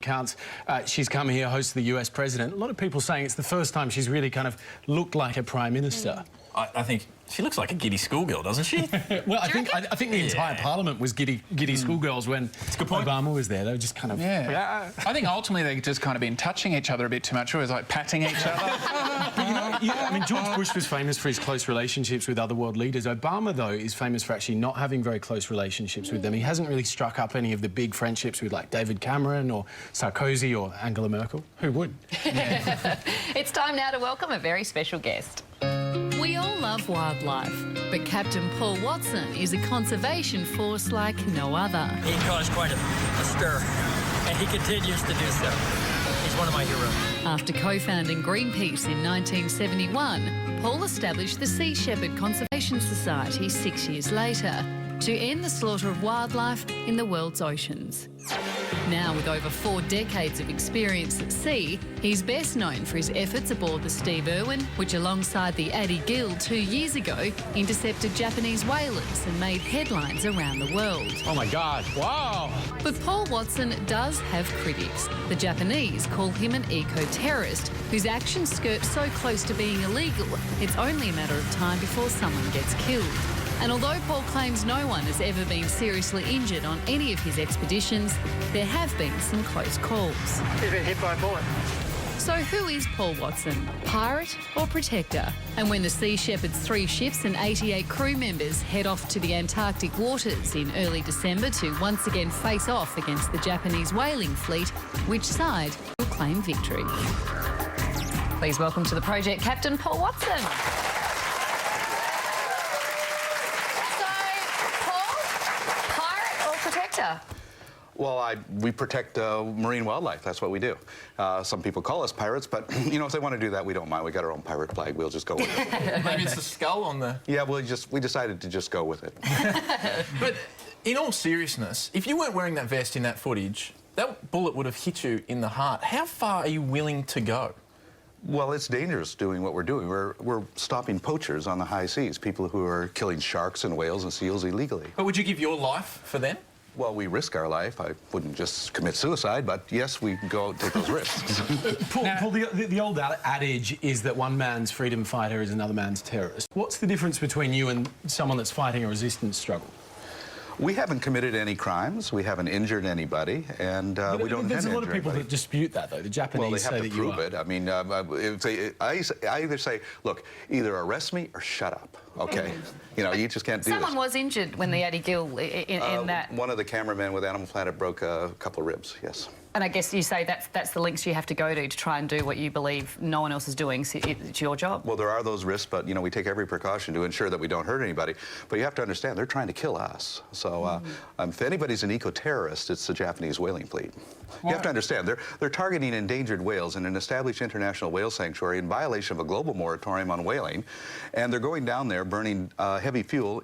Counts. She's come here, host of the US president. A lot of people saying it's the first time she's really kind of looked like a prime minister. I think she looks like a giddy schoolgirl, doesn't she? Well, I think the entire parliament was giddy schoolgirls when Obama was there. They were just kind of... Yeah. I think ultimately they've just kind of been touching each other a bit too much. It was like patting each other. But I mean, George Bush was famous for his close relationships with other world leaders. Obama, though, is famous for actually not having very close relationships with them. He hasn't really struck up any of the big friendships with, like, David Cameron or Sarkozy or Angela Merkel. Who would? It's time now to welcome a very special guest. We all love wildlife, but Captain Paul Watson is a conservation force like no other. He caused quite a stir, and he continues to do so. He's one of my heroes. After co-founding Greenpeace in 1971, Paul established the Sea Shepherd Conservation Society 6 years later to end the slaughter of wildlife in the world's oceans. Now, with over 4 decades of experience at sea, he's best known for his efforts aboard the Steve Irwin, which alongside the Addie Gill 2 years ago, intercepted Japanese whalers and made headlines around the world. Oh my God, wow! But Paul Watson does have critics. The Japanese call him an eco-terrorist whose actions skirt so close to being illegal, it's only a matter of time before someone gets killed. And although Paul claims no one has ever been seriously injured on any of his expeditions, there have been some close calls. He's been hit by a bullet. So who is Paul Watson, pirate or protector? And when the Sea Shepherd's 3 ships and 88 crew members head off to the Antarctic waters in early December to once again face off against the Japanese whaling fleet, which side will claim victory? Please welcome to the project Captain Paul Watson. Well, we protect marine wildlife. That's what we do. Some people call us pirates, but, you know, if they want to do that, we don't mind. We got our own pirate flag. We'll just go with it. Maybe it's the skull on the... Yeah, we decided to just go with it. But in all seriousness, if you weren't wearing that vest in that footage, that bullet would have hit you in the heart. How far are you willing to go? Well, it's dangerous doing what we're doing. We're stopping poachers on the high seas, people who are killing sharks and whales and seals illegally. But would you give your life for them? Well, we risk our life. I wouldn't just commit suicide, but yes, we go take those risks. Paul, the old adage is that one man's freedom fighter is another man's terrorist. What's the difference between you and someone that's fighting a resistance struggle? We haven't committed any crimes. We haven't injured anybody, and we don't intend to injure anybody. There's a lot of people that dispute that, though. The Japanese say that you are. Well, they have to prove it. I mean, I either say, look, either arrest me or shut up, okay? You know, you just can't do this. Someone was injured when the Addie Gill in that... One of the cameramen with Animal Planet broke a couple of ribs, yes. And I guess you say that's the links you have to go to try and do what you believe no one else is doing. So it's your job. Well, there are those risks, but, you know, we take every precaution to ensure that we don't hurt anybody. But you have to understand, they're trying to kill us. So if anybody's an eco-terrorist, it's the Japanese whaling fleet. You have to understand, they're targeting endangered whales in an established international whale sanctuary in violation of a global moratorium on whaling, and they're going down there burning heavy fuel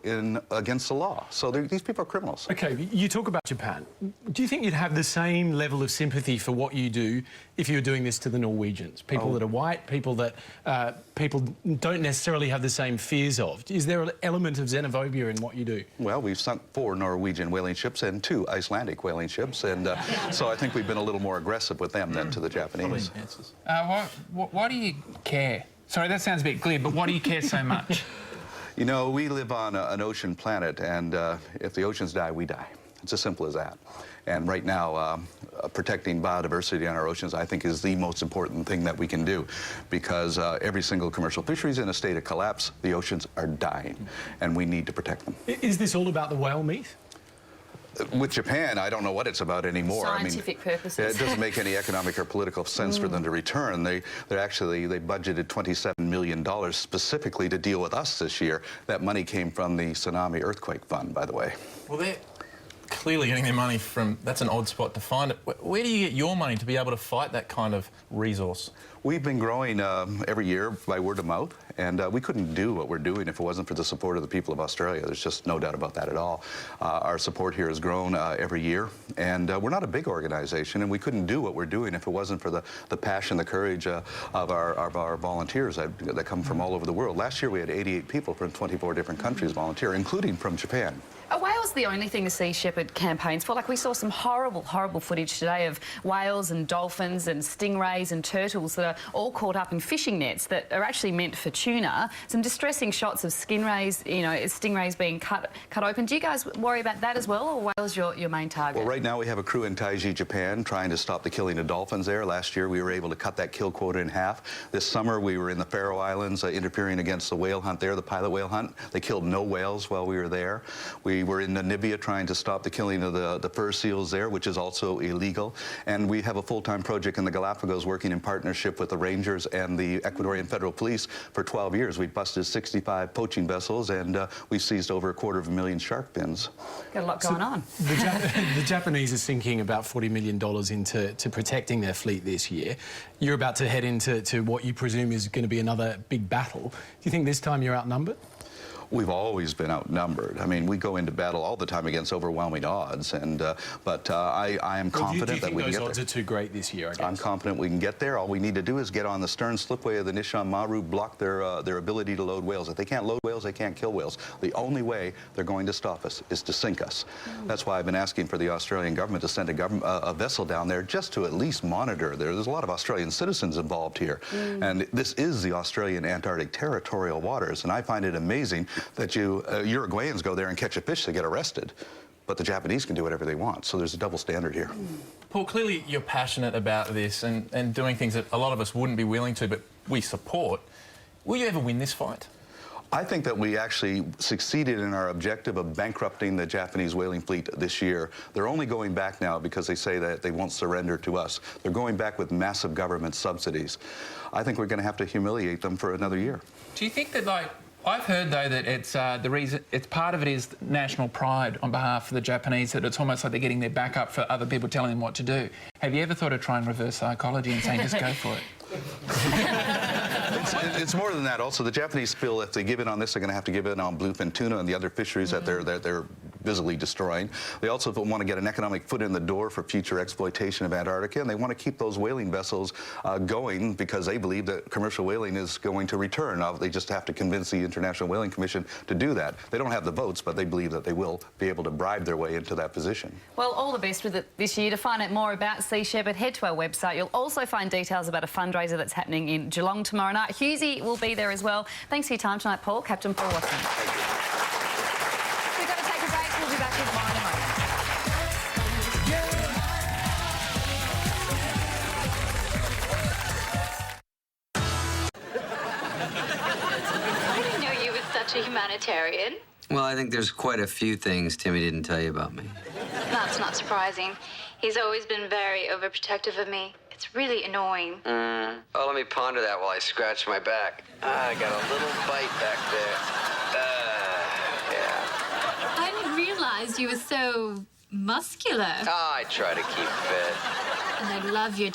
against the law. So these people are criminals. OK, you talk about Japan. Do you think you'd have the same level of sympathy for what you do if you were doing this to the Norwegians? People that are white, people that people don't necessarily have the same fears of. Is there an element of xenophobia in what you do? Well, we've sunk 4 Norwegian whaling ships and 2 Icelandic whaling ships, and so I think we've been a little more aggressive with them than to the Japanese. Why do you care? Sorry, that sounds a bit glib, but why do you care so much? You know, we live on an ocean planet, and if the oceans die, we die. It's as simple as that. And right now, protecting biodiversity on our oceans, I think, is the most important thing that we can do, because every single commercial fishery is in a state of collapse. The oceans are dying, and we need to protect them. Is this all about the whale meat? With Japan, I don't know what it's about anymore. Scientific purposes. It doesn't make any economic or political sense for them to return. They budgeted $27 million specifically to deal with us this year. That money came from the Tsunami Earthquake Fund, by the way. Well, they're clearly getting their money from... That's an odd spot to find it. Where do you get your money to be able to fight that kind of resource? We've been growing every year by word of mouth, and we couldn't do what we're doing if it wasn't for the support of the people of Australia. There's just no doubt about that at all. Our support here has grown every year, and we're not a big organization, and we couldn't do what we're doing if it wasn't for the passion, the courage of our volunteers that come from all over the world. Last year we had 88 people from 24 different countries volunteer, including from Japan. Are whales the only thing the Sea Shepherd campaigns for? Like, we saw some horrible, horrible footage today of whales and dolphins and stingrays and turtles that are all caught up in fishing nets that are actually meant for tuna. Some distressing shots of stingrays being cut open. Do you guys worry about that as well, or whales your main target? Well, right now we have a crew in Taiji, Japan, trying to stop the killing of dolphins there. Last year we were able to cut that kill quota in half. This summer we were in the Faroe Islands interfering against the whale hunt there, the pilot whale hunt. They killed no whales while we were there. We were in Namibia trying to stop the killing of the fur seals there, which is also illegal. And we have a full-time project in the Galapagos working in partnership with the Rangers and the Ecuadorian Federal Police for 12 years. We busted 65 poaching vessels, and we seized over 250,000 shark fins. Got a lot going on. The Japanese are sinking about $40 million into protecting their fleet this year. You're about to head into what you presume is going to be another big battle. Do you think this time you're outnumbered? We've always been outnumbered. I mean, we go into battle all the time against overwhelming odds, and but I am confident that we can get there. Do you think those odds are too great this year, I guess? I'm confident we can get there. All we need to do is get on the stern slipway of the Nishan Maru, block their ability to load whales. If they can't load whales, they can't kill whales. The only way they're going to stop us is to sink us. That's why I've been asking for the Australian government to send a vessel down there just to at least monitor. There's a lot of Australian citizens involved here, and this is the Australian Antarctic territorial waters, and I find it amazing that Uruguayans go there and catch a fish, they get arrested, but the Japanese can do whatever they want. So there's a double standard here. Paul, clearly you're passionate about this and doing things that a lot of us wouldn't be willing to, but we support. Will you ever win this fight? I think that we actually succeeded in our objective of bankrupting the Japanese whaling fleet this year. They're only going back now because they say that they won't surrender to us. They're going back with massive government subsidies. I think we're going to have to humiliate them for another year. Do you think that, like, I've heard, though, that it's the reason, it's part of it is national pride on behalf of the Japanese, that it's almost like they're getting their back up for other people telling them what to do. Have you ever thought of trying reverse psychology and saying, just go for it? It's more than that. Also, the Japanese feel if they give in on this, they're going to have to give in on bluefin tuna and the other fisheries that they're visibly destroying. They also want to get an economic foot in the door for future exploitation of Antarctica, and they want to keep those whaling vessels going because they believe that commercial whaling is going to return. Now, they just have to convince the International Whaling Commission to do that. They don't have the votes, but they believe that they will be able to bribe their way into that position. Well, all the best with it this year. To find out more about Sea Shepherd, head to our website. You'll also find details about a fundraiser that's happening in Geelong tomorrow night. Husey will be there as well. Thanks for your time tonight, Paul. Captain Paul Watson. We've got to take a break. We'll be back with more in a moment. I didn't know you were such a humanitarian. Well, I think there's quite a few things Timmy didn't tell you about me. That's not surprising. He's always been very overprotective of me. It's really annoying. Oh, let me ponder that while I scratch my back. I got a little bite back there. Yeah. I didn't realize you were so muscular. I try to keep fit. And I love your